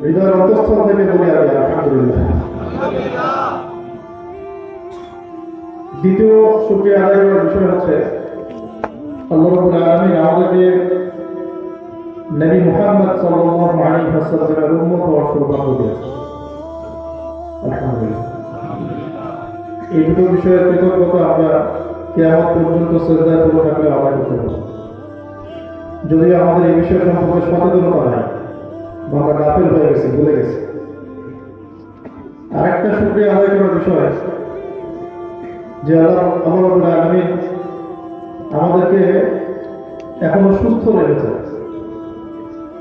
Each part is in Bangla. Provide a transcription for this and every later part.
হৃদয়ের অন্তঃস্থল থেকে বলি আমি আলহামদুলিল্লাহ। দ্বিতীয় শুকরিয়া আদায় করার বিষয় হচ্ছে আল্লাহ রাব্বুল আলামিন আমাদেরকে নবী মুহাম্মদ সাল্লাল্লাহু আলাইহি ওয়াসাল্লামের উম্মত হওয়ার সৌভাগ্য দিয়েছেন। আলহামদুলিল্লাহ। এই দুটো বিষয়ের কৃতজ্ঞতা আমরা কিয়ামত পর্যন্ত সিজদায় পড়ে থাকলে আদায় করতে পারব। যদি আমাদের এই বিষয় সম্পর্কে সচেতনতা নাই, আমরা গাফিল হয়ে গেছি, ভুলে গেছি। আরেকটা শুকরিয়া আদায় করার বিষয় যে আল্লাহ রাব্বুল আলামিন আমাদেরকে এখনো সুস্থ রেখেছে।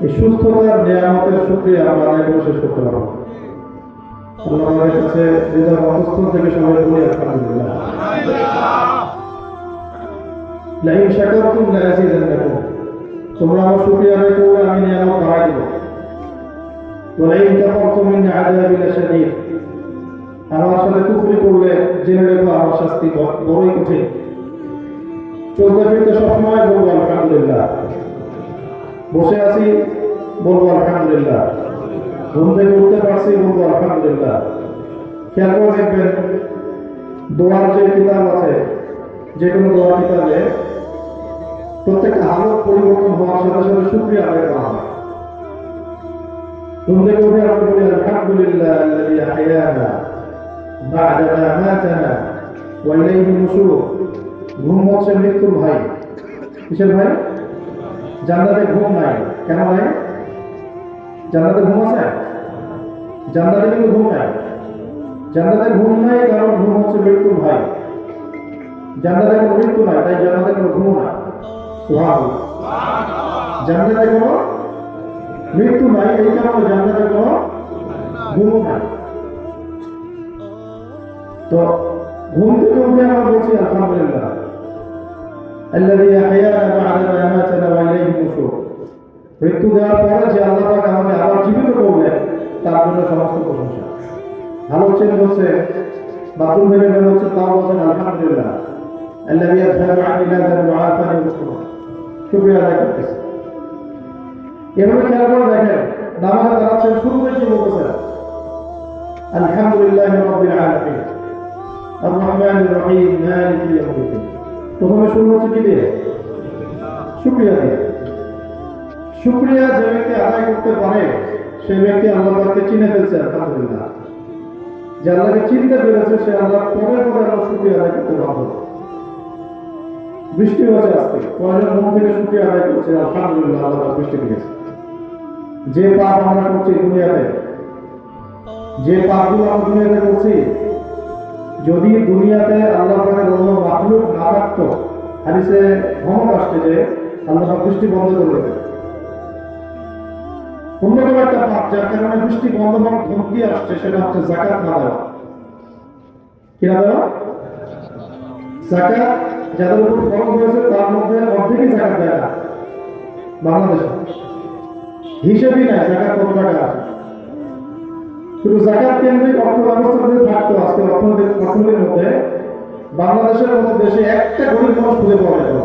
এই সুস্থতার নিয়ামতের শুকরিয়া আমরা আদায় করে শেষ করতে পারবো। আল্লাহর কাছে হৃদয়ের অন্তঃস্থল থেকে সবাই বলি আলহামদুলিল্লাহ। লাইন শাকারতুম লাযিদান্নাকুম, তোমরা আমার শুকরিয়া আদায় করলে আমি নিয়ামত বাড়াই দেব। ওয়ালাইন কাফারতুম মিন আযাবি লাশাদীদ, আমার সাথে কুফরি করলে জেনে রেখো আমার শাস্তি বড়ই কঠিন। চলতে ফিরতে সবসময় বলবো আলহামদুলিল্লাহ। বসে আছি বলবো আলহামদুলিল্লাহ। ঘুম থেকে উঠতে পারছি বলবো আলহামদুলিল্লাহ। খেয়াল করে দেখবেন দোয়ার যে কিতাব আছে, যে কোনো দোয়ার কিতাবে প্রত্যেকটা হালত পরিবর্তন হওয়ার সাথে সাথে শুকরিয়া আদায় করা হয়। ঘুম থেকে উঠে আমরা বলি আলহামদুলিল্লাহ আল্লাযী আহয়ানা বা'দা মা আমাতানা ওয়া ইলাইহি নুশুর। ঘুম হচ্ছে মৃত্যুর ভাই। কিসের ভাই? জান্নাতে ঘুম নাই। কেন নাই? জান্নাতে ঘুম আছে? জান্নাতে কিন্তু ঘুম নাই। জান্নাতে ঘুম নাই কারণ ঘুম হচ্ছে মৃত্যুর ভাই। জান্নাতে কোনো মৃত্যু নাই, তাই জান্নাতে কোনো ঘুম নাই। সুবহানাল্লাহ। জান্নাতে কোনো মৃত্যু নাই, এই কারণে জান্নাতে কোনো ঘুম নাই। তো ঘুম থেকে উঠে আমরা বলছি আলহামদুলিল্লাহ আল্লাযী আহয়ানা বা'দা মা আমাতানা ওয়া ইলাইহি নুশুর। মৃত্যু দেওয়ার পরে যে আল্লাহ পাক আমাকে আবার জীবিত করলেন, তার জন্য সমস্ত প্রশংসা। ভালো চেঞ্জ হচ্ছে, বাথরুম থেকে বের হচ্ছে, তাও বলছেন আলহামদুলিল্লাহ আল্লাযী আযহাবা আন্নী আযাল ওয়া আফানি বিসসালাহ। শুকরিয়া আদায় করতেছি। এভাবে খেয়াল করে দেখেন, নামাজে দাঁড়াচ্ছেন, শুরুতে কি বলতেছেন? আলহামদুলিল্লাহি রাব্বিল আলামিন আর রহমানির রহিম মালিকি ইয়াউমিদ্দিন। প্রথমে শুরু হচ্ছে কি দিয়ে? শুকরিয়া দিয়ে। শুকরিয়া যে ব্যক্তি আদায় করতে পারে সেই ব্যক্তি আল্লাহ পাককে চিনে ফেলছে আলহামদুলিল্লাহ। যে আল্লাহকে চিনতে পেরেছে সে আল্লাহ পরে পরে আল্লাহ শুকরিয়া আদায় করতে পারবে। বৃষ্টি হচ্ছে আজকে, কয়জন মন থেকে শুকরিয়া আদায় করছে আলহামদুলিল্লাহ আল্লাহ পাক বৃষ্টি দিয়েছে। যে পাপ আমরা করছি দুনিয়াতে, যে পাপগুলো আমরা দুনিয়াতে করছি, যদি দুনিয়াতে আল্লাহ পাকের অন্য মাখলুক না থাকতো, হাদিসে ধমক আসছে যে আল্লাহ পাক বৃষ্টি বন্ধ করে দেবে। অন্যতম একটা পাপ যার কারণে বৃষ্টি বন্ধ হওয়ার ধমকি আসছে, সেটা হচ্ছে যাকাত না দেওয়া। কি না দেওয়া? যাকাত যাদের উপর ফরজ হয়েছে তার মধ্যে অর্ধেকই যাকাত দেয় না বাংলাদেশে। হিসেবই নাই যাকাত কত টাকা আছে। শুধু যাকাত কেন্দ্রিক অর্থ ব্যবস্থা যদি থাকতো আজকে অর্থনীতির মধ্যে, বাংলাদেশের মতো দেশে একটা গরিব মানুষ খুঁজে পাওয়া যেত।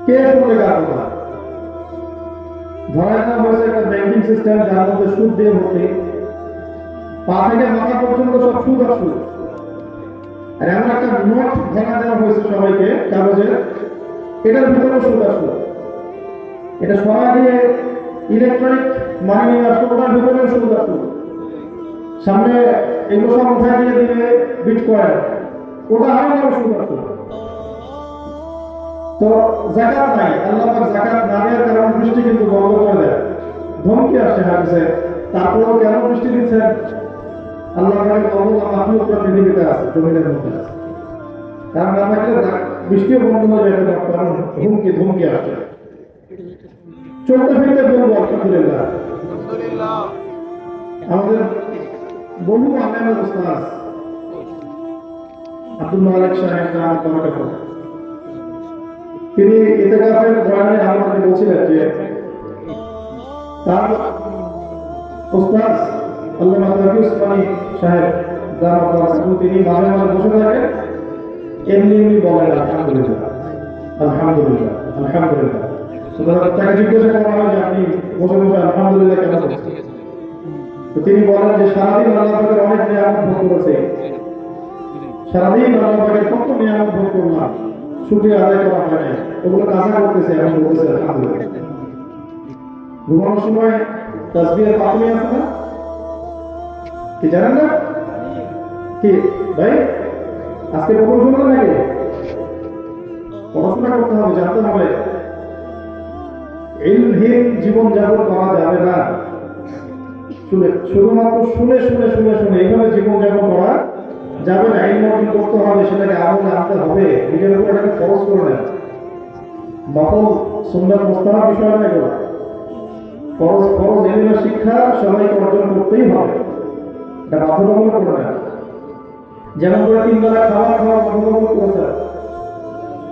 কে শুনবে কার কথা? ধরা নেওয়া হয়েছে একটা ব্যাংকিং সিস্টেম যার মধ্যে সুদ দিয়ে ভর্তি, পা থেকে মাথা পর্যন্ত সব সুদ আর সুদ। আর এমন একটা নোট ধরা দেওয়া হয়েছে সবাইকে কাগজে, এটার ভিতরে সুদ আর সুদ। এটা সবাই দিয়ে ইলেকট্রনিক মানি নিয়ে আসতো, ওটার ভিতরে সুদ আর সুদ। সামনে এগুলো সব উঠায় দিয়ে দিবে বিটকয়েন, ওটা আরো সুদ আর সুদ। তো যাকাত নাই, আল্লাহ পাক যাকাত না দেওয়ার কারণে বৃষ্টি কিন্তু বন্ধ করে দেয়। ধমকি আসছে হাদিসে, তারপরেও কেন বৃষ্টি দিচ্ছেন? আল্লাহ পাকের কবুল মাখলুকরা পৃথিবীতে আছে, জমিনের মধ্যে আছে। কারণ না থাকলে বৃষ্টিও বন্ধ হয়ে যাবে, কারণ ধমকি আসছে। চলতে ফিরতে বলবো আলহামদুলিল্লাহ। আমাদের বহু আলেমের উস্তাদ আব্দুল মালিক সাহেব নাম কমিটি, তিনি ইতিকাফের বয়ানে আমাদের বলছিলেন যে তার উস্তাদ আল্লামা তাকি উসমানী সাহেব তিনি মাঝে মাঝে বসে থাকেন, এমনি বলেন আলহামদুলিল্লাহ আলহামদুলিল্লাহ আলহামদুলিল্লাহ। তাকে জিজ্ঞাসা করা হয় যে আপনি বসে বসে আলহামদুলিল্লাহ কেন বলছি? তো তিনি বলেন যে সারাদিন আল্লাহ পাকের অনেক নিয়ামত ভোগ করেছে, সারাদিন আল্লাহ পাকের কত নিয়ামত ভোগ করলাম, শুকরিয়া আদায় করা হয় নাই, ওগুলো কাজা করতেছে, এখন বলতেছে আলহামদুলিল্লাহ। ঘুমানোর সময় তাসবিহের পাতমি আছে না, কি জানেন না? কি ভাই আজকে প্রথম শুনলেন নাকি? পড়াশোনা করতে হবে, জানতে হবে। ইলমহীন জীবন যাপন করা যাবে না। শুধুমাত্র শুনে শুনে শুনে শুনে এইভাবে জীবন যাপন করা যাবে না। ইলম অর্জন করতে হবে, সেটাকে আমলে আনতে হবে, নিজের উপর এটাকে খরচ করে নেন। নফল সুন্নাত মুস্তাহাব বিষয় না এগুলো। ফরজ ফরজ এলিমের শিক্ষা সবাইকে অর্জন করতেই হবে, এটা বাধ্যতামূলক করে নেন। যেমন করে 3 বেলা খাবার খাওয়া বাধ্যতামূলক করেছে,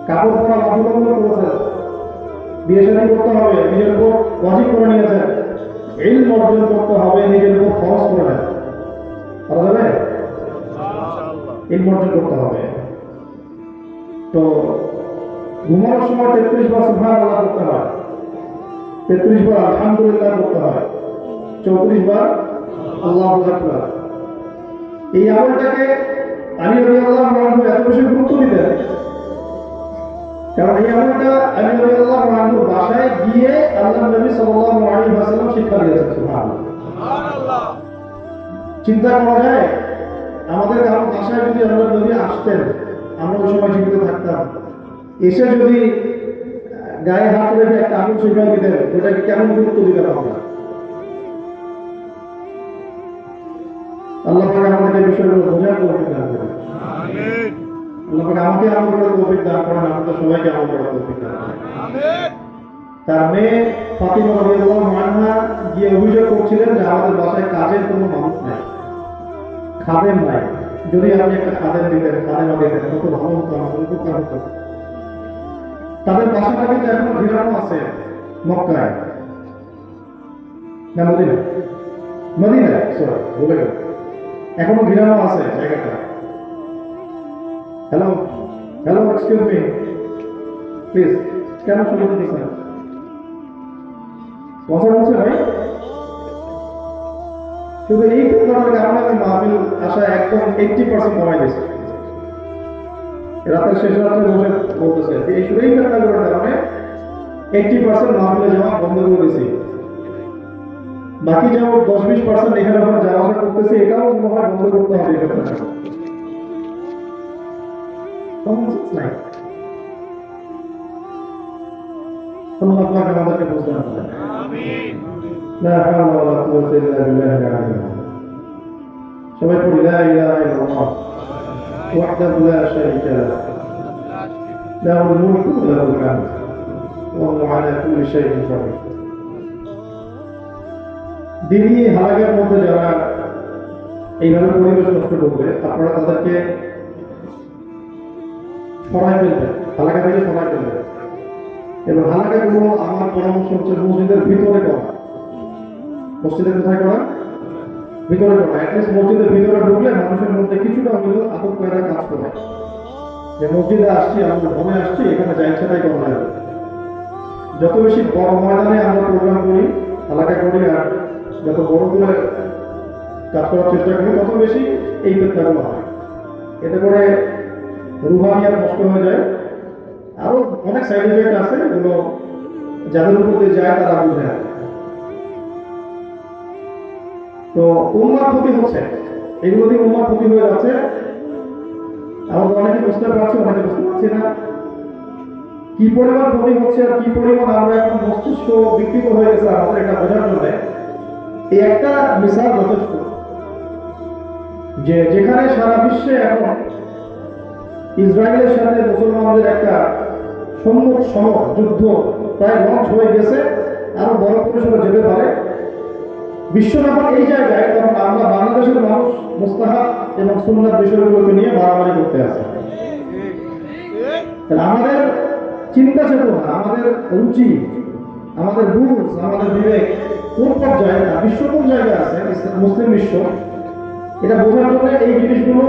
কাপড় পরা বাধ্যতামূলক করেছে, বিয়ে শাদী করতে হবে নিজের উপর ওয়াজিব করে নিয়েছে, ইলম অর্জন করতে হবে নিজের উপর ফরজ করে নেন। করা যাবে? ইলম অর্জন করতে হবে। তো ঘুমানোর সময় 33 বার সুবহানাল্লাহ করতে হয়, 33 বার আলহামদুলিল্লাহ করতে হয়, 34 বার আল্লাহু আকবার। এই আমলটাকে আলী রাদিয়াল্লাহু আনহু এত বেশি গুরুত্ব দিতেন, কারণ এই আমলটা আলী রাদিয়াল্লাহু আনহুর বাসায় গিয়ে আল্লাহর নবী সাল্লাল্লাহু আলাইহি ওয়াসাল্লাম শিক্ষা দিয়েছেন। সুবহানাল্লাহ। চিন্তা করা যায় আমাদের কারো বাসায় যদি আল্লাহর নবী আসতেন, আমরা ওই সময় জীবিত থাকতাম, এসে যদি গায়ে হাত রেখে একটা আমল শিক্ষা দিতেন, ওটাকে কেমন গুরুত্ব দিতেন আমরা? আল্লাহ পাক আমাদের এই বিষয়গুলো বোঝার তৌফিক দান করেন। আমিন। আল্লাহ পাক আমাকে আমল করার তৌফিক দান করেন, আমাদের সবাইকে আমল করার তৌফিক দান করেন। আমিন। তার মেয়ে ফাতিমা রাদিয়াল্লাহু আনহা গিয়ে অভিযোগ করছিলেন যে আমাদের বাসায় কাজের কোনো মানুষ নাই, খাদেম নাই, যদি আপনি একটা খাদেম দিতেন, খাদেমা দিতেন, কত ভালো হতো, আমাদের উপকার হতো। তাদের বাসাটা কিন্তু এখনো ঘিরানো আছে মক্কায়, না মদিনায়? মদিনায়, সরি বলে গেল, এখনো ঘিরানো আছে জায়গাটা। Hello hello, excuse me please, কেন শুনে দিচ্ছেন? কথা বলছে ভাই, শুধু এই ফিতনার কারণে আমি মাহফিল আসা একদম 80% কমাই দিয়েছি। রাতের শেষ রাত্রে বসে বলতেছে এই শুধুই ফিতনাগুলোর কারণে 80% মাহফিলে যাওয়া বন্ধ করে দিয়েছি। বাকি যেমন 10-20% এখানে ওখানে যাওয়া আসা করতেছে, এটাও মনে হয় বন্ধ করতে হবে। আমাদেরকে বুঝতে হবে। সবাই পড়ি লা ইলাহা ইল্লাল্লাহ ওয়াহদাহু লা শারীকা লাহু লাহুল মুলকু ওয়া লাহুল হামদ ওয়া হুয়া আলা কুল্লি শাইইন কাদির। দিনই হালাকের মধ্যে যারা এইভাবে পরিবেশ নষ্ট করবে, আপনারা তাদেরকে সরাই ফেলবেন, হালাকা থেকে সরাই ফেলবেন। এবং হালাকাগুলো আমার পরামর্শ হচ্ছে মসজিদের ভিতরে করা। মসজিদের কোথায় করা? ভিতরে করা। অ্যাটলিস্ট মসজিদের ভিতরে ঢুকলে মানুষের মধ্যে কিছুটা হলেও আতঙ্ক করা কাজ করে, যে মসজিদে আসছি, আমরা ভ্রমে আসছি, এখানে যা ইচ্ছা তাই করা যাবে। যত বেশি বড় ময়দানে আমরা প্রোগ্রাম করি, হালাকা করি, আর যত বড় করে কাজ করার চেষ্টা করি, তত বেশি এই ফিতনাগুলো হয়। এতে করে রুহানিয়াত নষ্ট হয়ে যায়। আরো অনেক সাইড এফেক্ট আছে, এগুলো যাদের উপর দিয়ে যায় তারা বুঝে। তো উম্মার ক্ষতি হচ্ছে, এগুলো দিয়ে উম্মার ক্ষতি হয়ে যাচ্ছে। আমাদের অনেকে বুঝতে পারছি, অনেকে বুঝতে পারছি না কি পরিমাণ ক্ষতি হচ্ছে আর কি পরিমাণ আমরা এখন মস্তিষ্ক বিকৃত হয়ে গেছে। আমাদের এটা বোঝার জন্য এই একটা মিসাল যথেষ্ট, যে যেখানে সারা বিশ্বে এখন ইসরায়েলের সাথে মুসলমানদের একটা সম্মুখ সমর যুদ্ধ প্রায় লঞ্চ হয়ে গেছে, আরো বড় পরিসরে যেতে পারে। বিশ্ব যখন এই জায়গায়, তখন আমরা বাংলাদেশের মানুষ মুস্তাহাব এবং সুন্নাত বিষয়গুলোকে নিয়ে বাড়াবাড়ি করতে আসে। আমাদের চিন্তা চেতনা, আমাদের রুচি, আমাদের রুলস, আমাদের বিবেক কোন পর্যায়ে, বিশ্ব কোন জায়গায় আছে, মুসলিম বিশ্ব, এটা বোঝার জন্য এই জিনিসগুলো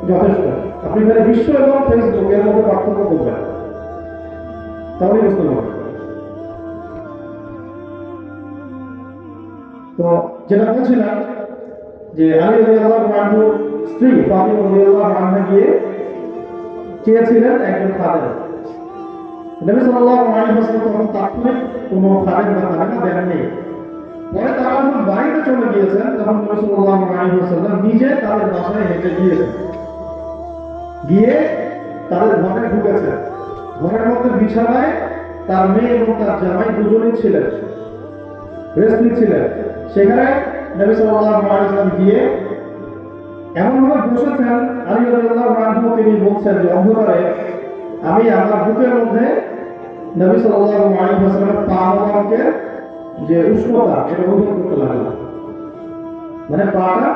যথেষ্ট। আপনি এখানে বিশ্ব এবং ফেসবুক এর মধ্যে পার্থক্য করবেন, তাহলেই বুঝতে পারবেন। তো যেটা বলছিলাম যে আলী রাদিয়াল্লাহু আনহু স্ত্রী ফাতিমা রাদিয়াল্লাহু আনহা গিয়ে চেয়েছিলেন একজন খাদেম। নবী সাল্লাল্লাহু আলাইহি ওয়াসাল্লাম তখন তাৎক্ষণিক কোনো খাদেম বা খাদেমা দেননি। পরে তারা যখন বাড়িতে চলে গিয়েছেন তখন নবী সাল্লাল্লাহু আলাইহি ওয়াসাল্লাম নিজে তাদের বাসায় হেঁটে গিয়েছেন, গিয়ে তাদের ঘরে ঢুকেছেন। ঘরের মধ্যে বিছানায় তার মেয়ে এবং তার জামাই দুজনেই ছিলেন, রেস্ট নিচ্ছিলেন। সেখানে নবী সাল্লাল্লাহু আলাইহি ওয়াসাল্লাম গিয়ে এমনভাবে বসেছেন, আলী রাদিয়াল্লাহু আনহু তিনি বলছেন যে অন্ধকারে আমি আমার বুকের মধ্যে নবী সাল্লাল্লাহু আলাইহি ওয়াসাল্লামের পা মোবারকের যে উষ্ণতা এটা অনুভব করতে লাগলাম। মানে পাটা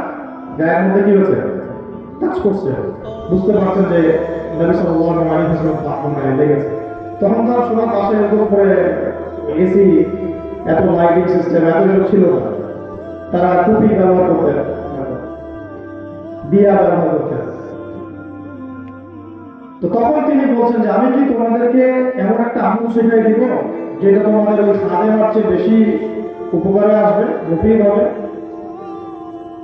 গায়ের মধ্যে কি হচ্ছে, টাচ করছে, বুঝতে পারছেন যে নবী সাল্লাল্লাহু আলাইহি ওয়াসাল্লাম পা গায়ে লেগেছে। তখন তার সময় পাশে এরকম করে এসি, এত লাইটিং সিস্টেম এত কিছু ছিল না। তারা টুপি ব্যবহার করতেন, দিয়া ব্যবহার করতেন। তো তখন তিনি বলছেন যে আমি কি তোমাদেরকে এমন একটা আমল শেখাই দিব যেটা তোমাদের ওই খাদেমার চেয়ে বেশি উপকারে আসবে, মুফিদ হবে।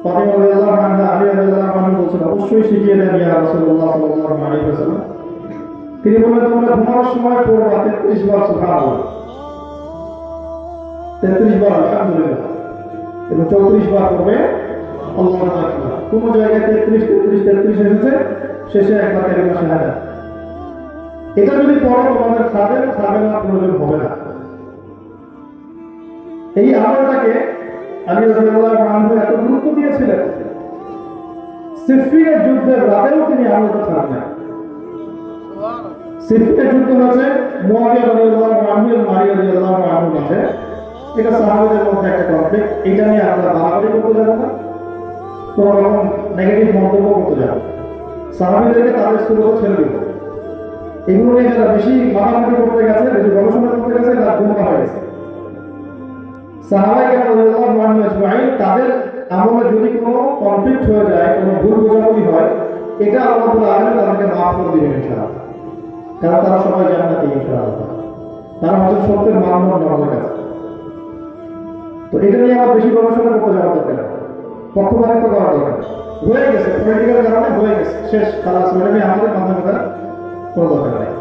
ফাতিমা রাদিয়াল্লাহু আনহা আলী রাদিয়াল্লাহু আনহু বলছেন অবশ্যই শিখিয়ে দেন ইয়া রাসূলুল্লাহ সাল্লাল্লাহু আলাইহি ওয়াসাল্লাম। তিনি বললেন তোমরা ঘুমানোর সময় পড়বা 33 বার সুবহানাল্লাহ, 33 বার আলহামদুলিল্লাহ এবং 34 বার পড়বে আল্লাহু আকবার। কোন জায়গায় 33 এসেছে, শেষে একবার কালিমা শাহাদাত। এটা যদি পড়ো তোমাদের খাদেমা প্রয়োজন হবে না। এই আমলটাকে আলী রাদিয়াল্লাহু আনহু এত গুরুত্ব দিয়েছিলেন, সিফিনের যুদ্ধের রাতেও তিনি আমলটা ছাড়েন না। সিফিনের যুদ্ধ হচ্ছে মুয়াবিয়া রাদিয়াল্লাহু আনহু এবং আলী রাদিয়াল্লাহু আনহুর মাঝে। এটা সাহাবাদের মধ্যে একটা কনফ্লিক্ট। এটা নিয়ে আমরা বাড়াবাড়ি করতে যাবো না, কোন রকম নেগেটিভ মন্তব্য করতে যাবো। সাহাবীদেরকে তাদের সুরত ছেড়ে দিব। এগুলো নিয়ে যারা বেশি মাথামাতি করতে গেছে, বেশি গবেষণা করতে গেছে, তারা গুমরা হয়ে গেছে। সাহাবায়ে রাদিয়াল্লাহু আনহুম আজমাইন তাদের আমলে যদি কোনো কনফ্লিক্ট হয়ে যায়, কোনো ভুল বোঝাবুঝি হয়, এটা আল্লাহ রাব্বুল আলামিন তাদেরকে মাফ করে দিবেন ইনশাআল্লাহ। কারণ তারা সবাই জান্নাতি ইনশাআল্লাহ। তারা হচ্ছে সত্যের মানদণ্ড আমাদের কাছে। তো এটা নিয়ে আবার বেশি গবেষণা করতে যাওয়া দরকার নেই, পক্ষপাতিত্ব করা দরকার হয়ে গেছে, পলিটিক্যাল কারণে হয়ে গেছে, শেষ খালাস। এটা নিয়ে আমাদের মাথা ব্যথার কোনো দরকার নেই।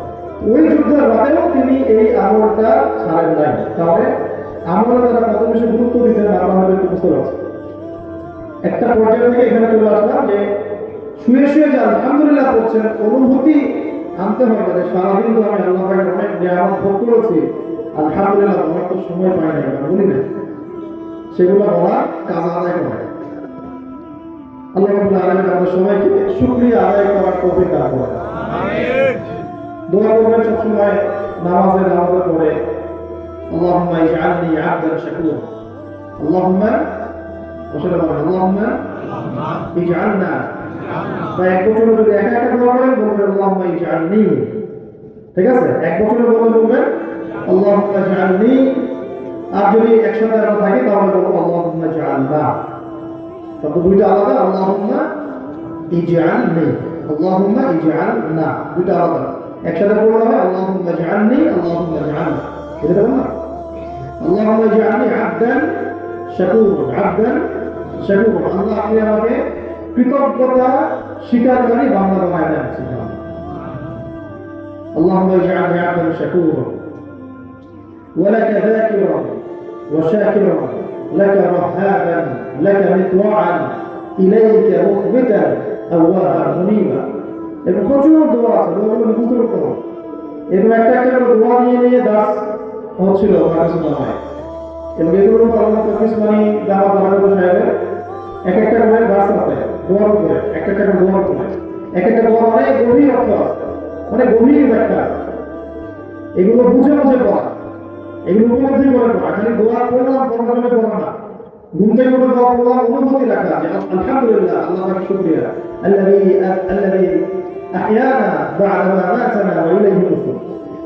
ওই যুদ্ধের রাতেও তিনি এই আমলটা ছাড়েন নাই। তাহলে আমলে তারা কত বেশি গুরুত্ব দিতেন আমরা হয়তো একটু বুঝতে পারছি। একটা পর্যায়ে থেকে এখানে চলে আসলাম যে শুয়ে শুয়ে যে আলহামদুলিল্লাহ করছেন, অনুভূতি আনতে হবে যে সারাদিন তো আমি আল্লাহ পাকের অনেক নিয়ামত ভোগ করেছি, আলহামদুলিল্লাহ আমার তো সময় পাই না, বলি না, সেগুলো বলা কাজ আদায় করা। আল্লাহ রাব্বুল আলামিন আমাদের সবাইকে শুকরিয়া আদায় করার তৌফিক দান করেন। আমিন। দোয়া করবেন সবসময় নামাজের পরে, আল্লাহুম্মা ইজআলনি আবদান শাকুরা, আল্লাহুম্মা আল্লাহুম্মা ইজআলনা। তাই এক বছরে যদি একা একা দোয়া করেন বলবেন আল্লাহুম্মা ইজআলনি, ঠিক আছে? এক বছরে বলবেন আল্লাহুম্মা ইজআলনি। আর যদি একসাথে আমরা থাকি তাহলে বলবো আল্লাহুম্মা ইজআলনা। তবে দুইটা আলাদা, আল্লাহুম্মা ইজআলনি, আল্লাহুম্মা ইজআলনা, দুইটা আলাদা। একসাথে বলতে হয় আল্লাহুম্মা ইজআলনি, আল্লাহুম্মা ইজআলনা। এটা বলুন না, আল্লাহুম্মা ইজআলনি আবদান শাকুরা, আবদান শাকুরা। আল্লাহ আপনি আমাকে কৃতজ্ঞতা স্বীকারকারী বান্দা বানায় দেন। আল্লাহুম্মা ইজআলনি আবদান শাকুরা ولك ذاكرا وشاكرا لك رهابا لك مطوعا إليك مخبتا أواها منيبا। এবং প্রচুর দোয়া আছে, দোয়াগুলো মুখস্থ করতে হবে। এরকম একটা একটা করে দোয়া নিয়ে দাস হচ্ছিল পাকিস্তানে। এবং এগুলো আল্লাহ পাকিস্তানি দাওয়াত বানানো সাহেবের এক একটা করে দাস আছে দোয়ার উপরে, এক একটা করে দোয়ার উপরে, এক একটা দোয়া অনেক গভীর অর্থ আছে, অনেক গভীর ব্যাখ্যা আছে। এগুলো বুঝে বুঝে পড়া, এগুলো উপলব্ধি করে পড়া। খালি দোয়া পড়লাম পড়ার জন্য পড়া না, ঘুম থেকে উঠে দোয়া পড়লাম, অনুভূতি রাখা যে আলহামদুলিল্লাহ, আল্লাহ পাকের শুকরিয়া, আল্লাযী আহইয়ানা বা'দা মা মাতানা ওয়া ইলাইহি নুশুর।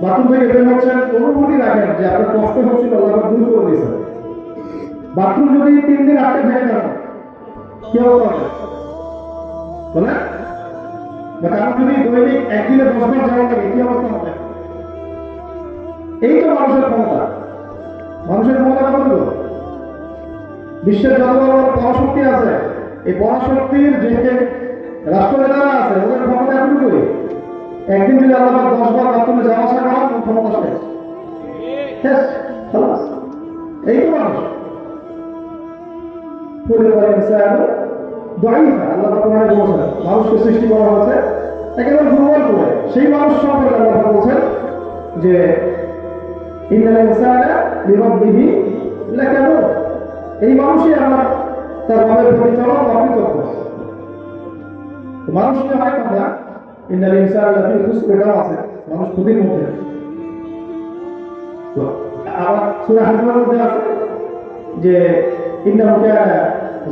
বাথরুম থেকে বের হচ্ছেন, অনুভূতি রাখেন যে আপনার কষ্ট হচ্ছিল, আল্লাহ পাক দূর করে দিয়েছেন। বাথরুম যদি 3 দিন আটকে থাকে না, কি অবস্থা হবে বলে? বা কারণ যদি দৈনিক একদিনে 10 বার যাওয়া লাগে, কি অবস্থা হবে? এই তো মানুষের ক্ষমতা। মানুষের ক্ষমতা কতটুকু? বিশ্বের যত বড় বড় পরাশক্তি আছে, এই পরাশক্তির যে রাষ্ট্রনেতারা আছে ওদের ক্ষমতা এতটুকুই, একদিন যদি আল্লাহ 10 বার বাথরুমে যাওয়া আসা করার ক্ষমতা শেষ। এই তো মানুষ মানুষকে সৃষ্টি করা হয়েছে একেবারে দুর্বল করে। সেই মানুষ সম্পর্কে আল্লাহ বলছেন যে এই মানুষই আমার তার রবের প্রতি চরম অকৃতজ্ঞ। মানুষকে অনেক কথা ইন্নাল ইনসানা লাফি খুসর এটাও আছে, মানুষ ক্ষতির মধ্যে। আবার সূরা হাজরের মধ্যে আছে যে ইন্নাহু কানা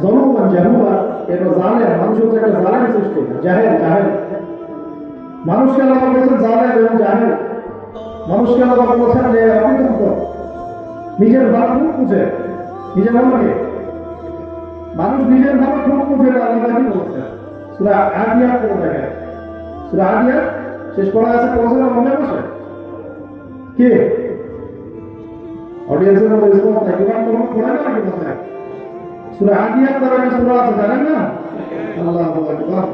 যালুমান জাহুলা, এটা জালেম, মানুষ হচ্ছে একটা জালেম সৃষ্টি, জাহেল। মানুষকে আল্লাহ বলেছেন জালেম এবং জাহেল। মানুষকে আল্লাহ বলেছেন যে অকৃতজ্ঞ, নিজের ভালো খুব বুঝে, নিজের ভালোকে মানুষ নিজের ভালো খুব বুঝে আল্লাহ কি বলছেন সূরা আদিয়াত পড়ে দেখেন। সূরা আদিয়াত শেষ পড়া আছে পৌঁছানো মনে বসে কে অডিয়েন্সের মধ্যে রেসপন্স থাকে কোন কোন পড়ে না কি বলছে সূরা আদিয়াত দ্বারা একটা সূরা আছে জানেন না? আল্লাহু আকবার,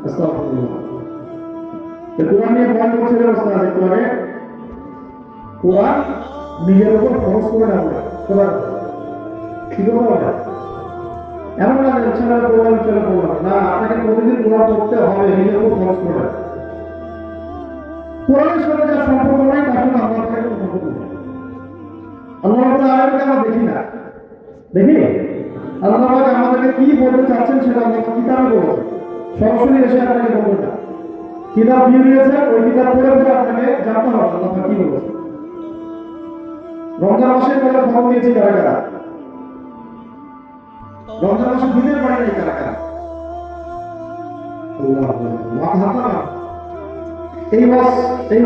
আস্তাগফিরুল্লাহ। এই কোরআন নিয়ে বয়ান করছে অবস্থা আছে কোরআনে। কোরআন নিজের উপর ফরজ করে না কোরআন কি বলে এমন না যে ইচ্ছা করে পড়লাম চলে পড়লাম না, আপনাকে প্রতিদিন কোরআন পড়তে হবে, নিজের উপর ফরজ করে। কোরআনের সাথে যা সম্পর্ক নাই তার সাথে আল্লাহর সাথে কোনো সম্পর্ক নেই। আল্লাহ রাব্বুল আলামিন আমরা দেখি না, দেখি আল্লাহ পাক আমাদেরকে কি বলতে চাচ্ছেন সেটা আল্লাহ কিতাবে বলেছে, সরাসরি এসে আপনাকে বলবেন না। কিতাব দিয়ে দিয়েছে, ওই কিতাব পড়ে পড়ে আপনাকে জানতে হবে আল্লাহ পাক কি বলেছে। রমজান মাসের পরে খবর দিয়েছি কারা কারা, রমজান মাসে দিনের বাড়ি নেই কারা কারা, এই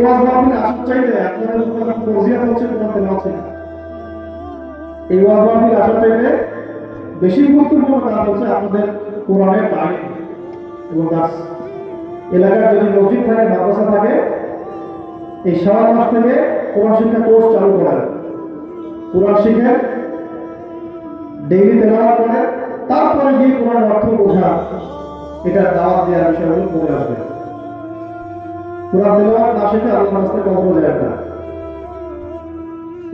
ওয়াজ মাহফিলে আসার চাইতে আপনাদের উপর ফরজিয়াত হচ্ছে তোমাদের মাঝে না। এই ওয়াজ মাহফিলে আসার চাইতে বেশি গুরুত্বপূর্ণ কাজ হচ্ছে আপনাদের কোরআনের তালিম এবং দাস। এলাকার যদি মসজিদ থাকে, মাদ্রাসা থাকে, এই শাওয়াল মাস থেকে কোরআন শিক্ষা কোর্স চালু করা, কোরআন শিখে ডেইলি তেলাওয়াত করে তারপরে গিয়ে কোরআন অর্থ বোঝা, এটা দাওয়াত দেওয়ার বিষয়গুলো করে আসবে। কোরআন তেলাওয়াত না শিখে আল্লাহর রাস্তায় কখনো যায় না,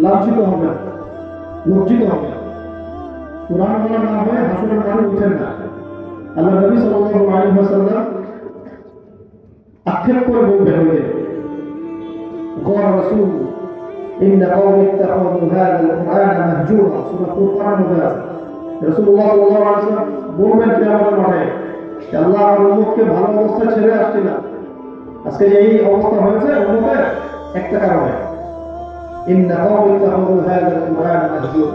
লাঞ্ছিত হবে, লজ্জিত হবে। কোরআন বলা না হয় হাসরের মাঠে উঠেন না। আল্লাহ নবী সাল্লাল্লাহু আলাইহি ওয়াসাল্লাম আক্ষেপ করে বলবেন হয়ে قال رسول إن قوم اتخذوا هذا القرآن مهجورا سورة القرآن مبارك রাসূলুল্লাহ সাল্লাল্লাহু আলাইহি ওয়াসাল্লাম বলবেন কিয়ামতের মাঠে আল্লাহ আমার উম্মতকে ভালো অবস্থা ছেড়ে আসছে না, আজকে এই অবস্থা হয়েছে উম্মতের একটা কারণে। ইন্না কওমি ইত্তাখাযু হাযা আল-কুরআন মাহজুরা,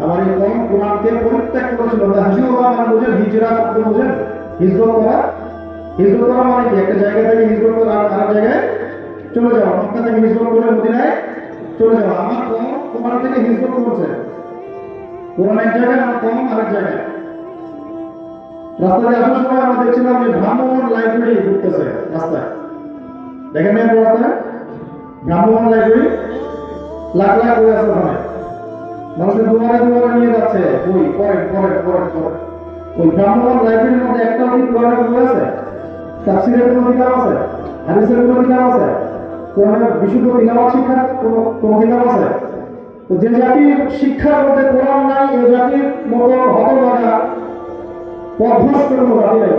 আমার এই কওম কুরআনকে পরিত্যাগ করেছিল। মাহজুরা মানে বুঝেন হিজরত, আপনি বুঝেন হিজরত করা। হিজরত করা মানে কি একটা জায়গা থেকে হিজরত করে আরেক জায়গায় চলে যাওয়া, মক্কা থেকে হিজরত করে মদিনায় চলে যাওয়া। আমার কওম কুরআন থেকে হিজরত করেছে, কোরআন এক জায়গায়, আমার কওম আরেক জায়গায়। রাস্তায় আসার সময় আমরা দেখছিলাম যে ভ্রাম্যমাণ লাইব্রেরি ঘুরতেছে রাস্তায়, দেখেন না রাস্তায় ভ্রাম্যমাণ লাইব্রেরি লাখ লাখ বই আছে ওখানে, মানুষের দুয়ারে দুয়ারে নিয়ে যাচ্ছে বই পড়েন। ওই ভ্রাম্যমাণ লাইব্রেরির মধ্যে একটা কোরআনের বই আছে, তাফসীরের কোনো কিতাব আছে, হাদিসের কোনো কিতাব আছে, কোরআনের বিশুদ্ধ তিলাওয়াত শিক্ষার কোনো কিতাব আছে? তো যে জাতির শিক্ষার মধ্যে কোরআন নাই, এই জাতির মতো হতভাগা পথভ্রষ্ট কোনো জাতি নাই।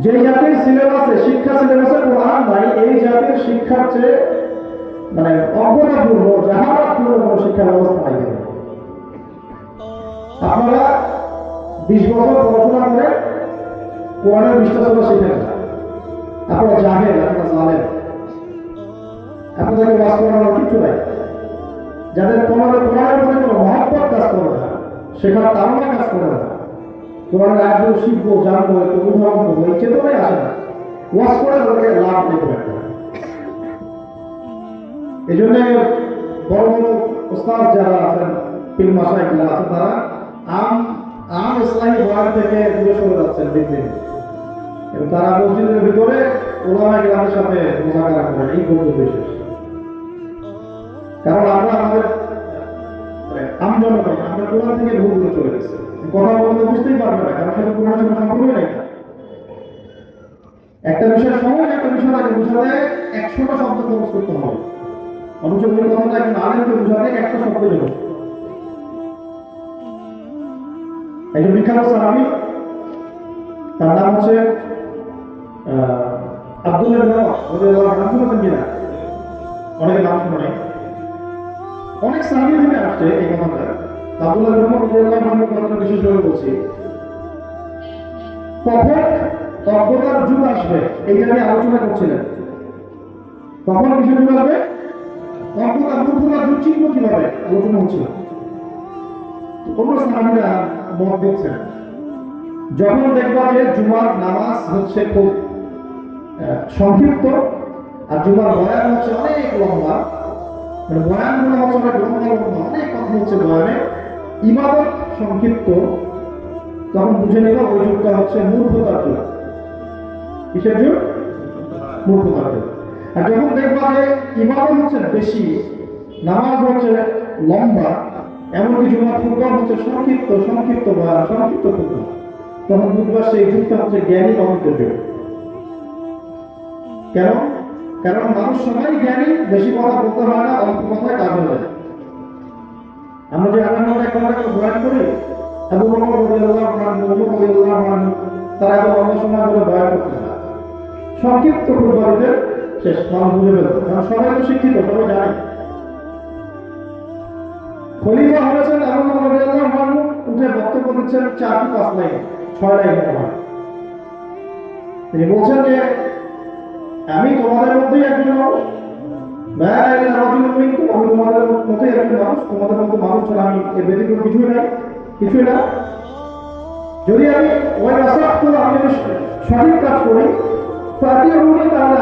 যে জাতির সিলেবাসে শিক্ষা সিলেবাসে কোরআন নাই, এই জাতির শিক্ষার চেয়ে মানে অজ্ঞতাপূর্ণ জাহালাতপূর্ণ কোনো শিক্ষা ব্যবস্থা নাই। আপনারা 20 বছর পড়াশোনা করে কোরআনের 20টা সূরা শিখেন না, আপনারা জাহেল, আপনারা জানেন, আপনাদেরকে ওয়াজ করানোর কিছু নাই। যাদের কোরআনের প্রতি কোনো মহব্বত কাজ করে না, শেখার তাড়না কাজ করে না, কোরআনের আয়াতগুলো শিখবো, জানবো, একটু অনুধাবন করবো, এই চেতনাই আসে না, ওয়াজ করে ওদেরকে লাভ নেই করে। এই জন্য বড় বড় ওস্তাদ যারা আছেন, পীর মাশায়েখ যারা আছেন, তারা আম ইসলামী বয়ান থেকে দূরে সরে যাচ্ছেন দিন দিন, এবং তারা মসজিদের ভিতরে ওলামায়ে কেরামের সাথে মুযাকারা করেন, এই পর্যন্ত বিশেষ। কারণ আমরা আমাদের আমজনগণ আমরা কোরআন থেকে ভুলগুলো চলে গেছে, কথা বলতে বুঝতেই পারবে না, কারণ সাথে কোরআনের সাথে সম্পর্কই নাই। একটা বিষয় সহজ, একটা বিষয় আগে বোঝাতে 100টা শব্দ খরচ করতে হবে, অথচ ওই কথাটা একজন আলেমকে বোঝাতে একটা শব্দ যথেষ্ট। একজন বিখ্যাত সাহাবী, তার নাম হচ্ছে আব্দুল্লাহ ইবনে ওমর রাদিয়াল্লাহু আনহু, শুনেছেন কিনা? অনেকে নাম শুনে, অনেক সাহাবী থেকে আসছে এই কথাটা। আব্দুল্লাহ ইবনে ওমর রাদিয়াল্লাহু আনহু কথাটা বিশেষভাবে বলছি, কখন সভ্যতার যুগ আসবে এইটা নিয়ে আলোচনা করছিলেন। কখন কিসের যুগ আসবে? সভ্যতার যুগ চিনব কিভাবে আলোচনা হচ্ছিল। তোমরা সাহাবীরা মত দিচ্ছেন, যখন দেখবা যে জুমার নামাজ হচ্ছে খুব সংক্ষিপ্ত আর জুমার বয়ান হচ্ছে অনেক লম্বা, মানে বয়ানগুলো হচ্ছে অনেক লম্বা, অনেক কথা হচ্ছে বয়ানে, ইবাদত সংক্ষিপ্ত, তখন বুঝে নেব ওই যুগটা হচ্ছে মূর্খতার যুগ। কিসের যুগ? মূর্খতার যুগ। আর যখন দেখবা যে ইবাদত হচ্ছে বেশি, নামাজ হচ্ছে লম্বা, এমনকি জুমার খুতবা হচ্ছে সংক্ষিপ্ত বয়ান, সংক্ষিপ্ত খুতবা, তখন বুঝবা সেই যুগটা হচ্ছে জ্ঞানী মানুষের যুগ। কেন? কারণ মানুষ সবাই জ্ঞানী, বেশি কথা বলতে হয় না, অল্প কথায় কাজ হয়ে যায়। আমরা যে আল্লাহর নামে একটা বয়ান করি, আবু বকর রাদিয়াল্লাহু আনহু, ওমর রাদিয়াল্লাহু আনহু, তারা এত লম্বা সময় ধরে বয়ান করতে না, সংক্ষিপ্ত খুতবাতে শেষ, মানুষ বুঝে ফেলতো, কারণ সবাই তো শিক্ষিত, সবাই জানে। খলিফা হয়েছেন আবু বকর রাদিয়াল্লাহু আনহু, উঠে বক্তব্য দিচ্ছেন 4 কি 5 লাইন, 6 লাইন হয়। তিনি বলছেন যে আমি তোমাদের মধ্যেই একজন মানুষ, আমি তোমাদের মধ্যেই একজন মানুষ, তোমাদের মধ্যে মানুষ ছাড়া আমি এর ব্যতিক্রম কিছুই না। যদি আমি ওই রাস্তা আমি যদি সঠিক কাজ করি, তাহলে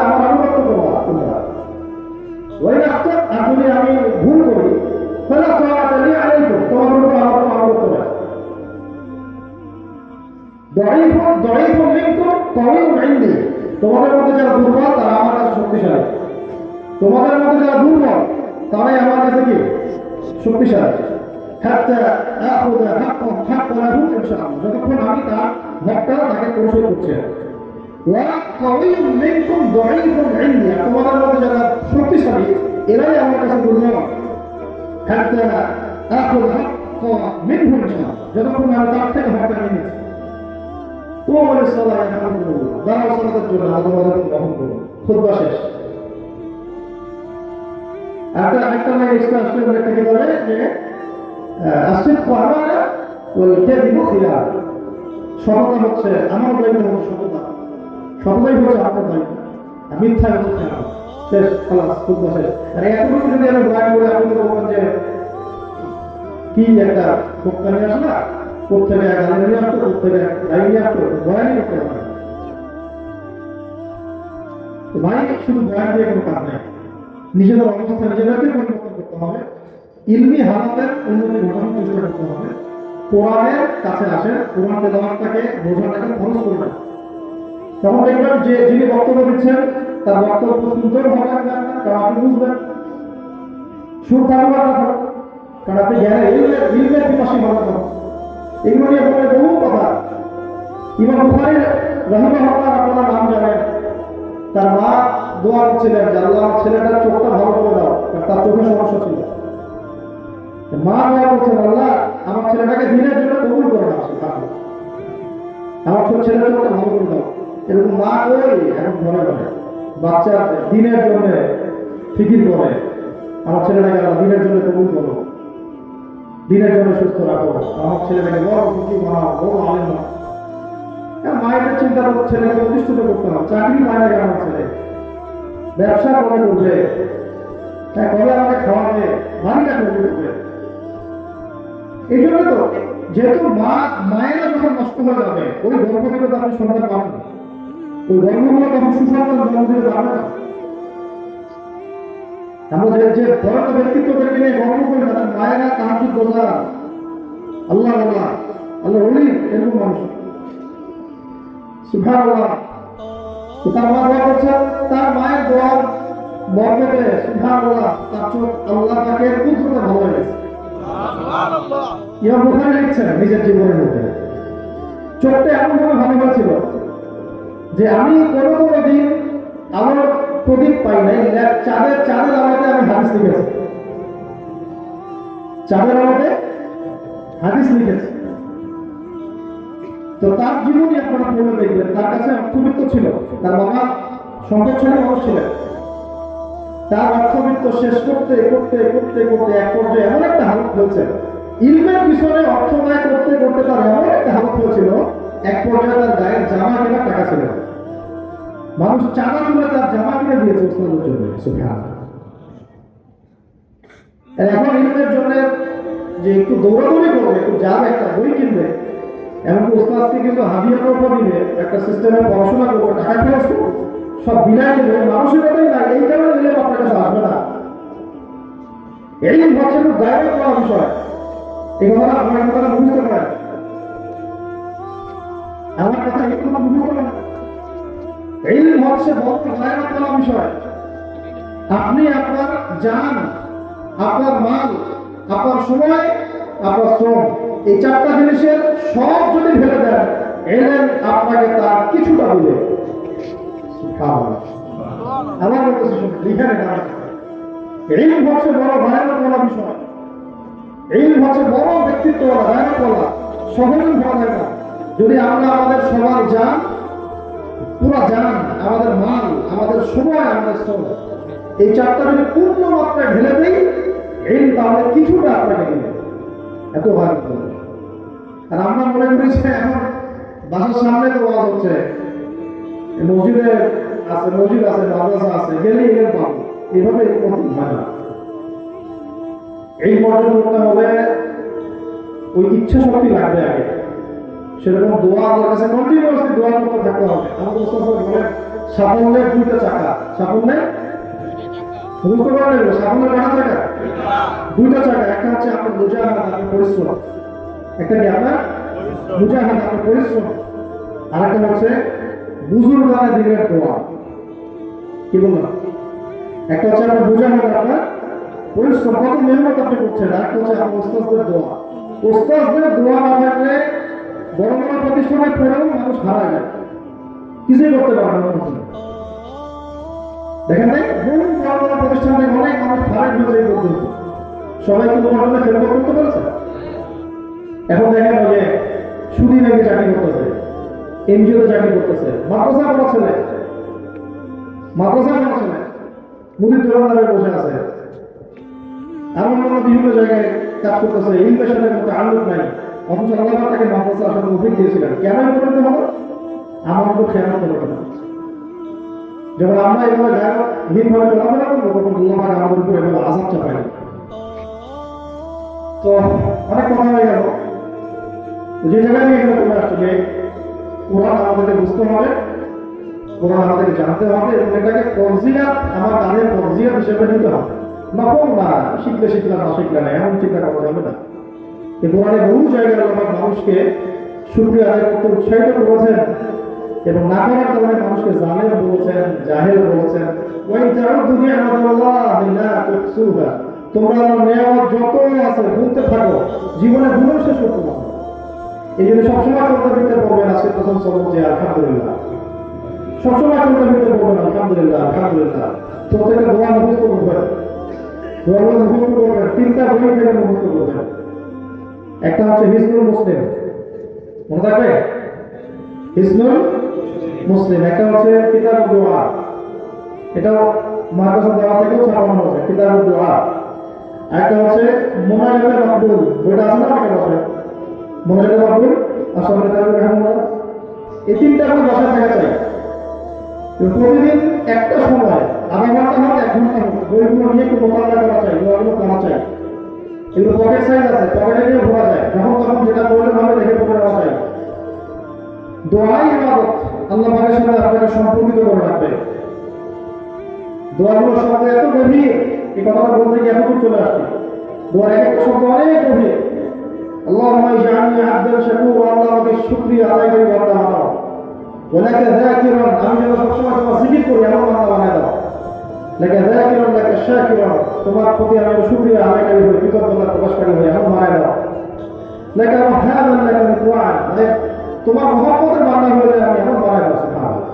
আমার আনুগত্য করবো তোমরা। ওই রাস্তা আর যদি আমি ভুল করি, তাহলে তোমার উপর আমার আনুগত্য না। তোমাদের মধ্যে যারা দুর্বল তারা আমার কাছে শক্তিশালী, তোমাদের মধ্যে যারা দুর্বল তারাই আমার কাছে কি শক্তিশালী। যতক্ষণ আমি তার হকটা তাকে পরিশোধ করছি। তোমাদের মধ্যে যারা শক্তিশালী এরাই আমার কাছে দুর্বল, যতক্ষণ আমি তার থেকে হকটা নিয়ে নিচ্ছি। খুতবা শেষ। একটা থেকে বলে যে সততা হচ্ছে আমার দায়িত্ব, সততাই হচ্ছে আপনার দায়িত্ব, মিথ্যা হচ্ছে শেষ, খুতবা শেষ। আর এতটুকু যদি আমি বয়ান করে আপনি তো বলবেন যে কি একটা বক্তা নিয়ে আসে না, কোথেকে গালি নিয়ে আসতো, কোথেকে গাড়ি নিয়ে আসতো, বয়ানই করতে হবে। ভাই শুধু বয়ান দিয়ে কোনো কাজ নেই, নিজেদের অবস্থা নিজেদেরকে পরিবর্তন করতে হবে, ইলমি হালাতের উন্নতি ঘটানোর চেষ্টা করতে হবে, কোরআনের কাছে আসেন, কোরআন তেলাওয়াতটাকে বোঝাটাকে খরচ করবেন। তখন দেখবেন যে যিনি বক্তব্য দিচ্ছেন তার বক্তব্য সুন্দর হবে, কারণ আপনি বুঝবেন, সুর থাকবে কথা, কারণ আপনি জ্ঞানের ইলমের পিপাসী হবে। এগুলো নিয়ে বলে বহু কথা। ইমাম বুখারী রাহিমাহুল্লাহ, আপনারা নাম জানেন, তার মা দোয়া করছিলেন যে আল্লাহ ছেলেটার চোখটা ভালো করে দাও, তার চোখে সমস্যা ছিল। মা দোয়া করছেন, আল্লাহ আমার ছেলেটাকে দিনের জন্য কবুল করে দাও, আমার ছেলের চোখটা ভালো করে দাও। এরকম মা ওই এখন ঘরে ঘরে বাচ্চা দিনের জন্য ফিকির করে, আমার ছেলেটাকে দিনের জন্য কবুল করো, দিনের জন্য সুস্থ রাখো, আমার ছেলেটাকে বড় খুশি বানাও, বড় আলেম বানাও। মায়ের চিন্তা করছে ছেলেকে প্রতিষ্ঠিত করতে হবে, চাকরি পায় না আমার ছেলে, ব্যবসা করে করবে, কবে আমাকে খাওয়াবে, বাড়িটা করে করবে। এই জন্য তো যেহেতু মায়েরা যখন নষ্ট হয়ে যাবে, ওই গর্ভ থেকে তো আপনি সন্তান পাবেন না, ওই গর্ভগুলো তখন সুসন্তান জন্ম দিতে পারবে না। আমরা যে বড় ব্যক্তিত্বদেরকে নিয়ে গর্ব করি, তাদের মায়েরা তাহাজ্জুদ গোজার, আল্লাহ ওলি, এরকম মানুষ। সুবহানাল্লাহ। তার মা দোয়া করছে, তার মায়ের দোয়ার বরকতে সুবহানাল্লাহ তার চোখ আল্লাহ তাকে কুদরতে ভালো হয়ে গেছে। ইমাম বুখারী লিখছেন নিজের জীবনের মধ্যে, চোখটা এমন ভাবে ভালো ছিল যে আমি কোনো দিন আমার প্রদীপ পাই নাই, চাঁদের আলোতে আমি হাদিস লিখেছি, চাঁদের আলোতে হাদিস লিখেছি। তো তার জীবনই আপনারা পড়ে দেখবেন, তার কাছে অর্থবিত্ত ছিল, তার বাবা সম্পদশালী মানুষ ছিলেন। তার অর্থবিত্ত শেষ করতে করতে করতে করতে এক পর্যায়ে এমন একটা হালত হয়েছে, ইলমের পিছনে অর্থ ব্যয় করতে করতে তার এমন একটা হালত হয়েছিল, এক পর্যায়ে তার গায়ের জামা কেনার টাকা ছিল, মানুষ চাঁদা তুলে তার জামা কিনে দিয়েছে ওস্তাদের জন্য। সুবহানাল্লাহ। এখন ইলমের জন্য যে একটু দৌড়াদৌড়ি করবে, একটু যাবে, একটা বই কিনবে, এমনকি ওস্তাদকে কিন্তু হাদিয়া তোফা দিবে, একটা সিস্টেমে পড়াশোনা করবে, টাকা খরচ করবে, সব বিলাই দেবে, মানসিকতাই না, এই কারণে ইলম আপনার কাছে আসবে না। ইলম হচ্ছে খুব দায়িত্ব করা বিষয়, এই কথাটা আপনার কথা বুঝতে পারেন, আমার কথা একটু বুঝতে পারেন। ইলম হচ্ছে বড় দায়িত্ব করা বিষয়। আপনি আপনার জান, আপনার মাল, আপনার সময়, আপনার শ্রম, এই চারটা জিনিসের সব যদি ফেলে দেন, ইলম আপনাকে তার কিছুটা দিবে। আমার মতো লিখানে না, ইলম হচ্ছে বড় ভয়ানক বলা বিষয়, ইলম হচ্ছে বড় ব্যক্তিত্ব বলা, ভয়ানক বলা, সহজে ভাবা যায় না। যদি আমরা আমাদের সবার জান, পুরা জান, আমাদের মাল, আমাদের সময়, আমাদের শ্রম, এই চারটা যদি পূর্ণ মাত্রায় ঢেলে দিই, ইলম তাহলে কিছুটা আপনাকে দিবে। এত ভয়ানক। আর আমরা মনে করি যে এখন বাসার সামনে তো ওয়াজ হচ্ছে, মসজিদে আছে, মসজিদ আছে, মাদ্রাসা আছে, গেলেই ইলম পাবো, এইভাবে করতে হয় না। এই অর্জন করতে হলে ওই ইচ্ছা শক্তি লাগবে আগে, সেরকম দোয়া আল্লাহর কাছে কন্টিনিউয়াসলি দোয়া করতে থাকতে হবে। আমাদের ওস্তাদ বলেন সাফল্যের দুইটা চাকা, সাফল্যের বুঝতে পারলেন, সাফল্যের কয়টা চাকা? দুইটা চাকা। একটা হচ্ছে আপনার মুজাহাদা, আপনার পরিশ্রম, একটা কি আপনার মুজাহাদা, আপনার পরিশ্রম, আর একটা হচ্ছে বুজুর্গানে দিনের দোয়া। কি বললাম? একটা হচ্ছে আপনার মুজাহাদা, আপনার পরিশ্রম, কত মেহনত আপনি করছেন, আর একটা হচ্ছে আপনার ওস্তাদের দোয়া। ওস্তাদের দোয়া না থাকলে বড় বড় প্রতিষ্ঠানে পড়েও মানুষ হারা যায়, কিছুই করতে পারে না। দেখেন নাই, বহু বড় বড় প্রতিষ্ঠানে অনেক মানুষ হারা হয়েছে এই পর্যন্ত, সবাই কিন্তু মনে খেলবো করতে পারছে। এখন দেখেন ওই যে সুদী ব্যাংকে চাকরি করতেছে, এনজিওতে চাকরি করতেছে, মাদ্রাসা কোনো ছেলে, মুদির দোকানদারে বসে আছে, এমন বিভিন্ন জায়গায় কাজ করতেছে, ইলমের সাথে কোনো তাল্লুক নাই, অথচ আল্লাহ তাকে মাদ্রাসা আসলে অভিজ্ঞ দিয়েছিলেন। কেন করতে হবে? আমার মতো খেয়াল করতে হবে। যখন আমরা এভাবে গায়কহীনভাবে চলাফেরা করবো, তখন আল্লাহ আমাদের উপর এভাবে আযাব চাপায়। তো অনেক কথা হয়ে গেল, যে জায়গায় নিয়ে এখানে চলে আসছে যে কোরআন আমাদেরকে বুঝতে হবে, কোরআন আমাদেরকে জানতে হবে, এবং এটাকে ফরজিয়াত, আমার কাজের ফরজিয়াত হিসেবে নিতে হবে। নফল না, শিখলে শিখলাম, না শিখলে না, এমন চিন্তা করা যাবে না। এই কোরআনে বহু জায়গায় আল্লাহ মানুষকে শুকরিয়া আদায় করতে উৎসাহিত করেছেন, এবং না করার কারণে মানুষকে জালেম বলেছেন, জাহেল বলেছেন। ওই তাউদ্দু নি'মাতাল্লাহি লা তুহসুহা, তোমরা আমার নিয়ামত যত আছে গুনতে থাকো, জীবনে গুণ শেষ করতে পারো। এই জন্য সবসময় চলতে ফিরতে পড়বেন। আজকে প্রথম সবক যে আলহামদুলিল্লাহ, সবসময় চলতে ফিরতে পড়বেন আলহামদুলিল্লাহ, আলহামদুলিল্লাহ। প্রত্যেকটা দোয়া মুখস্থ করবেন, দোয়াগুলো মুখস্থ করবেন, তিনটা বই থেকে মুখস্থ করবেন। একটা হচ্ছে হিসনুল মুসলিম, মনে থাকবে হিসনুল মুসলিম। একটা হচ্ছে কিতাবুদ দোয়া, এটাও মাদ্রাসা দেওয়া থেকেও ছাপানো হয়েছে, কিতাবুদ দোয়া। একটা হচ্ছে মুনাজাতে মাকবুল, বইটা আছে না আমাকে বসে, মুনাজাতে মাকবুল আসলে তাহলে রহমাতুল্লাহ। এই তিনটা বই বসা থাকা চাই। প্রতিদিন একটা সময়, আধা ঘন্টা হোক, 1 ঘন্টা হোক, বইগুলো নিয়ে একটু মোকাবিলা করা চাই, দোয়াগুলো করা চাই। এগুলো পকেট সাইজ আছে, পকেটে নিয়ে ভরা যায়, যখন তখন যেটা বললে ভাবে দেখে পড়ে নেওয়া চাই। দোয়াই ইবাদত, আল্লাহ পাকের সাথে আপনাকে সম্পর্কিত করে রাখবে। দোয়াগুলো শব্দ এত গভীর, এই কথাটা বলতে গিয়ে এতটুকু চলে আসছে। দোয়ার এক একটা শব্দ অনেক গভীর। আল্লাহুম্মা ইজআলনি আবদান শাকুরা, আল্লাহ আমাকে শুকরিয়া আদায়কারী বান্দা বানাও। ওয়া লাকা যাকিরান, আমি যেন সবসময় তোমার জিকির করি এমন বান্দা বানায় দাও। লেখা যাকিরান লাকা শাকিরান, তোমার প্রতি আমি শুকরিয়া আদায়কারী হই, কৃতজ্ঞতা প্রকাশকারী হই, এমন বানায় দাও। লেখা মুহাম্মাদ লাকা মুতওয়ান, মানে তোমার মহব্বতের বান্দা হয়ে আমি এমন বানায় দাও। সুবহানাল্লাহ।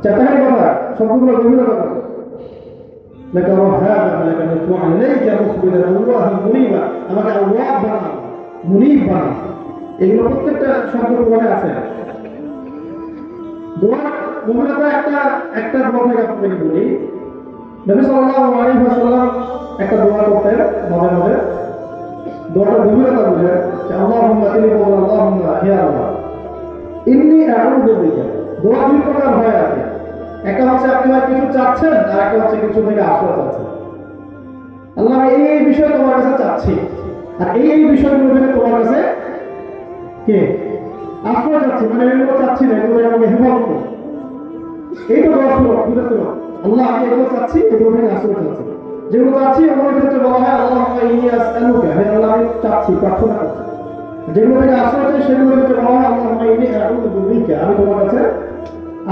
চাতাহারি কথা, শব্দগুলো গভীরতা কথা। লেখা মুহাম্মাদ লাকা মুতওয়ান ইলাইকা মুখবিরান আল্লাহ মুনিবা, আমাকে আল্লাহ বানাও, মুনিব বানাও। এগুলো প্রত্যেকটা শব্দ কোরআনে আছে। দোয়া গভীরতা একটা দোয়া থেকে আপনাকে বলি। নবী সাল্লাল্লাহু আলাইহি ওয়াসাল্লাম একটা দোয়া করতেন মাঝে মাঝে। দোয়াটার গভীরতা বুঝে যে আল্লাহুম্মা তিনি বলেন আল্লাহুম্মা হে আল্লাহ ইন্নী আউযু বিকা। দোয়া দুই প্রকার হয় আর কি। একটা হচ্ছে আপনি কিছু চাচ্ছেন, আর একটা হচ্ছে কিছু থেকে আশ্রয় চাচ্ছেন। আল্লাহ আমি এই বিষয় তোমার কাছে চাচ্ছি, আর এই বিষয়গুলো থেকে তোমার কাছে কে আশ্রয় চাচ্ছি, মানে এগুলো চাচ্ছি না, এগুলো আমাকে হেফাজত করো। এই তো দোয়া ছিল, বুঝেছিল আল্লাহ আমি এগুলো চাচ্ছি, এগুলো থেকে আশ্রয় চাচ্ছি। যেগুলো চাচ্ছি ওগুলোর ক্ষেত্রে বলা হয় আল্লাহুম্মা ইন্নী আসআলুকা, হে আল্লাহ আমি চাচ্ছি, প্রার্থনা করছি। যেগুলো থেকে আশ্রয় চাই সেগুলোর ক্ষেত্রে বলা হয় আল্লাহুম্মা ইন্নী আউযু বিকা, আমি তোমার কাছে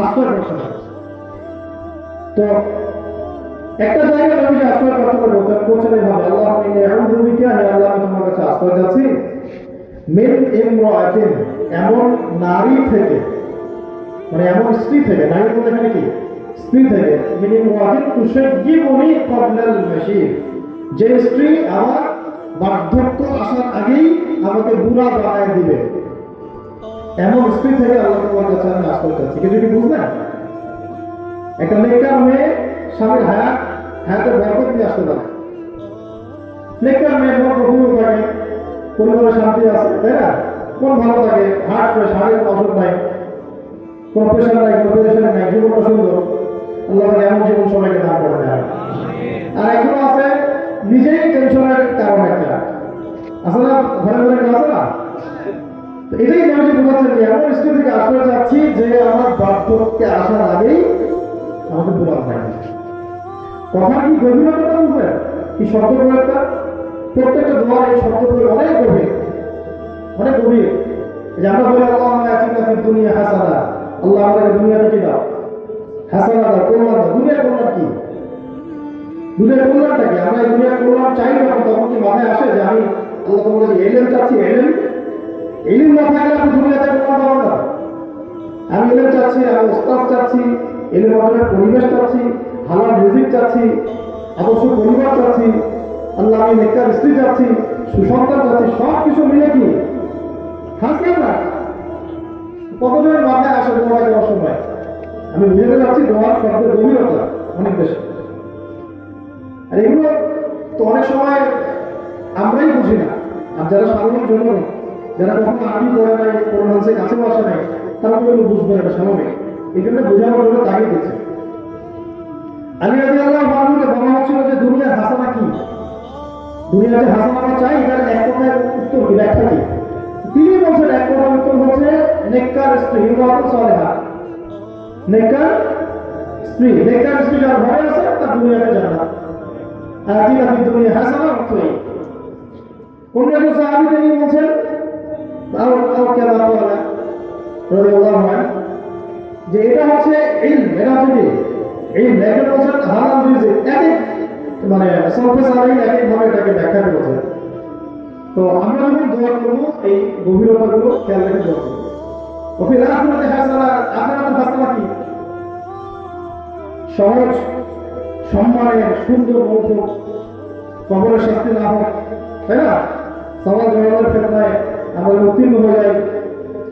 আশ্রয় প্রার্থনা করছি। তো একটা জায়গায় আমি যে আশ্রয় প্রার্থনা করতে করছেন এইভাবে আল্লাহুম্মা ইন্নী আউযু বিকা, হে আল্লাহ আমি তোমার কাছে আশ্রয় চাচ্ছি মিন ইমরাআতিন, এমন নারী থেকে, মানে এমন স্ত্রী থেকে, নারী বলতে এখানে কি স্ত্রী থেকে, মিন ইমরাআতিন তুশাইয়িবুনি ক্বাবলাল মাশীব, যে স্ত্রী আমার বার্ধক্য আসার আগেই আমাকে বুড়া বানায় দিবে, এমন স্ত্রী থেকে আল্লাহ তোমার কাছে আমি আশ্রয় চাচ্ছি। কিছু কি বুঝলেন? একটা নেককার মেয়ে স্বামীর হায়াতের বরকত নিয়ে আসতে পারে। নেককার মেয়ে বড় প্রফুল্ল থাকে, পরিবারে শান্তি আছে, তাই না? কোন ভালো থাকে, হার্ট ফ্রেশ, হার্টের অসুখ নাই, কোনো প্রেশার নাই, কোনো প্রেশার নাই, জীবনটা সুন্দর। আল্লাহ এমন জীবন সবাইকে দান করে দেয়। আর এগুলো আছে নিজেই টেনশনের কারণ একটা আছে না, ঘরে ঘরে আছে না। এটাই মানুষ বোঝাচ্ছেন যে এমন স্ত্রী থেকে আশ্রয় চাচ্ছি যে আমার বার্ধক্যে আসার আগেই আমাকে বুড়া হয়। কথা কি গভীরতা বুঝবেন? কি শব্দ একটা প্রত্যেকটা দোয়ার এই শব্দগুলো অনেক গভীর, অনেক গভীর। যে আমরা বলি আল্লাহুম্মা আতিনা ফিদ দুনিয়া হাসানা, আল্লাহ আমাদেরকে দুনিয়াতে কি দাও? হাসানা দাও, কল্যাণ দাও। দুনিয়ার কল্যাণ কি? দুনিয়ার কল্যাণটা কি? আমরা এই দুনিয়ার কল্যাণ চাই না, তখন কি মাথায় আসে যে আমি আল্লাহ তোমার কাছে এলেম চাচ্ছি? এলিম না থাকলে আপনি দুনিয়াতে কল্যাণ পাবেন না। আমি এলেম চাচ্ছি, আমি ওস্তাদ চাচ্ছি, এলেম অর্জনের পরিবেশ চাচ্ছি, হালাল রিজিক চাচ্ছি, আদর্শ পরিবার চাচ্ছি, আল্লাহ আমি নেককার স্ত্রী চাচ্ছি, সুসন্তান চাচ্ছি, সব কিছু মিলে কি হাসলেন না? কতজনের মাথায় আসে দোয়া করার সময়? আমি বুঝতে যাচ্ছি দোয়ার শব্দের গভীরতা অনেক বেশি। আর এগুলো তো অনেক সময় আমরাই বুঝি না। আর যারা সাধারণ জনগণ, যারা কখনো আরবি পড়ে নাই, কোরআনের কাছে আসে নাই, তারা কিন্তু বুঝবে না, স্বাভাবিক। এই জন্য বোঝানোর জন্য তাগিদ দিচ্ছে। আলী রাদিয়াল্লাহু আনহুকে বলা হচ্ছিল যে দুনিয়ার হাসানা কি? দুনিয়াতে হাসানা আমরা চাই, এটার এক কথায় উত্তর কি, ব্যাখ্যা কি? তিনি বলছেন এক কথার উত্তর হচ্ছে নেককার স্ত্রী, ইমরাতুন সালেহা। নেককার স্ত্রী, নেককার স্ত্রী যার ঘরে আছে তার দুনিয়াতে জান্নাত। আতিনা ফিদ দুনিয়া হাসানা অর্থই কোন একজন সাহাবী তিনি বলছেন আও কেমন বলা রাদিয়াল্লাহু আনহু যে এটা হচ্ছে ইলম, এটা হচ্ছে কি ইলম। একজন বলছেন হালাল রিজিক, এক মানে সালফে সালাহিন এক ভাবে এটাকে ব্যাখ্যা করেছে। তো আমরা যখন দোয়া করবো এই গভীরতাগুলো খেয়াল রেখে দোয়া করবো। ওফিল আখিরাতি হাসানা, আখিরাতুল হাসানা কি? সহজ, সম্মানের, সুন্দর মৌসুম, কবরের শাস্তি না হোক, তাই না? সমাজ জগতের ফেতনায় আমাদের উত্তীর্ণ হয়ে যায়,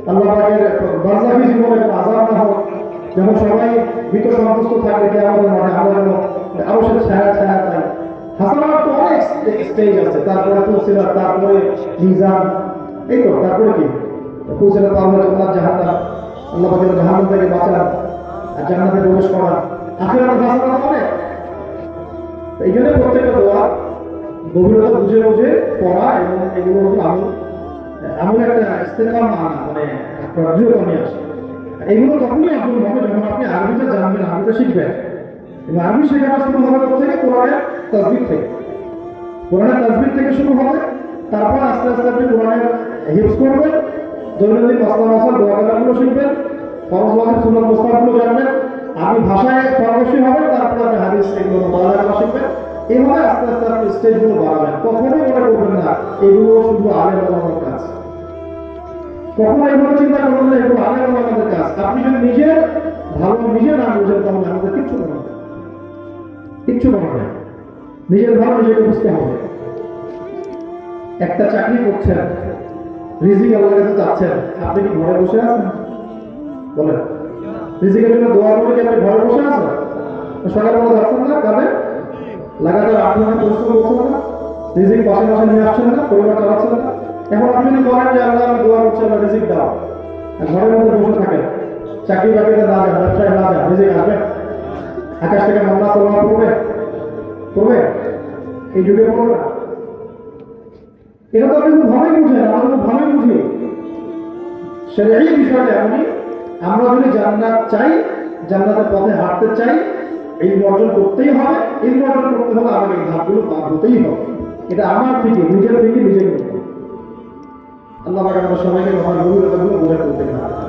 আল্লাহ পাকের বারজাখী জীবনে আযাব না হোক, যেমন সবাই ভীত সন্তুষ্ট থাকবে কিয়ামতের মাঠে, আমরা যেন আরো সে ছায়া ছায়া পাই। হাসানার তো অনেক স্টেজ আছে, তারপরে ফুলসিরাত, তারপরে মিজান, এই তো তারপরে কি ফুলসিরাত, তারপরে জান্নাত জাহান্নাম, আল্লাহ পাকের জাহান্নাম থেকে বাঁচান আর জান্নাতে প্রবেশ করা, আখিরাতের হাসানা অনেক। এই জন্য প্রত্যেকটা দোয়া গভীরতা বুঝে বুঝে পড়া এবং এগুলোর উপর এমন একটা ইস্তেকাম আনা, মানে দৃঢ়তা নিয়ে আসে। এগুলো তখনই অর্জন হবে যখন আপনি আরবিটা জানবেন, আরবিটা শিখবেন। এবং আরবি শেখাটা শুরু হবে থেকে কোরআনের তাসবিহ থেকে, কোরআনের তাসবিহ থেকে শুরু হবে। তারপর আস্তে আস্তে আপনি কোরআনের হিফজ করবেন, দৈনন্দিন মাসলা মাসাল দোয়া কালামগুলো শিখবেন, ফরজ ওয়াজিব সুন্নাত মুস্তাহাবগুলো জানবেন, আমি ভাষায় পারদর্শী হবেন, তারপরে আপনি হাদিস এগুলো মোতালা করা শিখবেন। এইভাবে আস্তে আস্তে আপনি স্টেজগুলো বাড়াবেন। কখনোই মনে করবেন না এগুলো শুধু আলেম ওলামার কাজ। কখনো এগুলো চিন্তা করবেন না এগুলো আলেম ওলামাদের কাজ। আপনি যদি নিজের ভালো নিজে না বুঝেন তাহলে আমাদের কিচ্ছু করার নেই, কিচ্ছু করার নেই। নিজের ভালো নিজেকে বুঝতে হবে। একটা চাকরি করছেন, রিজিক আল্লাহর কাছে চাচ্ছেন, আপনি কি ঘরে বসে আছেন? বলেন, রিজিকের জন্য দোয়া করে কি আপনি ঘরে বসে আছেন? সকালবেলা যাচ্ছেন না কাজে, লাগাতার 8 ঘন্টা পরিশ্রম করছেন না, রিজিক পাশে পাশে নিয়ে আসছেন না, পরিবার চালাচ্ছেন না। এখন আপনি যদি বলেন যে আল্লাহ আমি দোয়া করছি আল্লাহ রিজিক দাও, আর ঘরের মধ্যে বসে থাকেন, চাকরি বাকরিতে না যান, ব্যবসায় না যান, রিজিক আসবে? আকাশ থেকে মামলা সাল্লাহ করবে? করবে? এই যুগে করবে না। এটা তো আপনি খুব ভালোই বুঝেন, আমরা খুব ভালোই বুঝি। সেটা এই বিষয়টা এমনই, আমরা যদি জান্নাত চাই, জান্নাতের পথে হাঁটতে চাই, এই অর্জন করতেই হবে। এই অর্জন করতে হলে আমাকে এই ধাপগুলো পার হতেই হবে। এটা আমার ফিকির, নিজের ফিকির নিজে করতে হবে। আল্লাহ পাক আমাদের সবাইকে আমার গভীরতাগুলো বোঝা করতে পারে।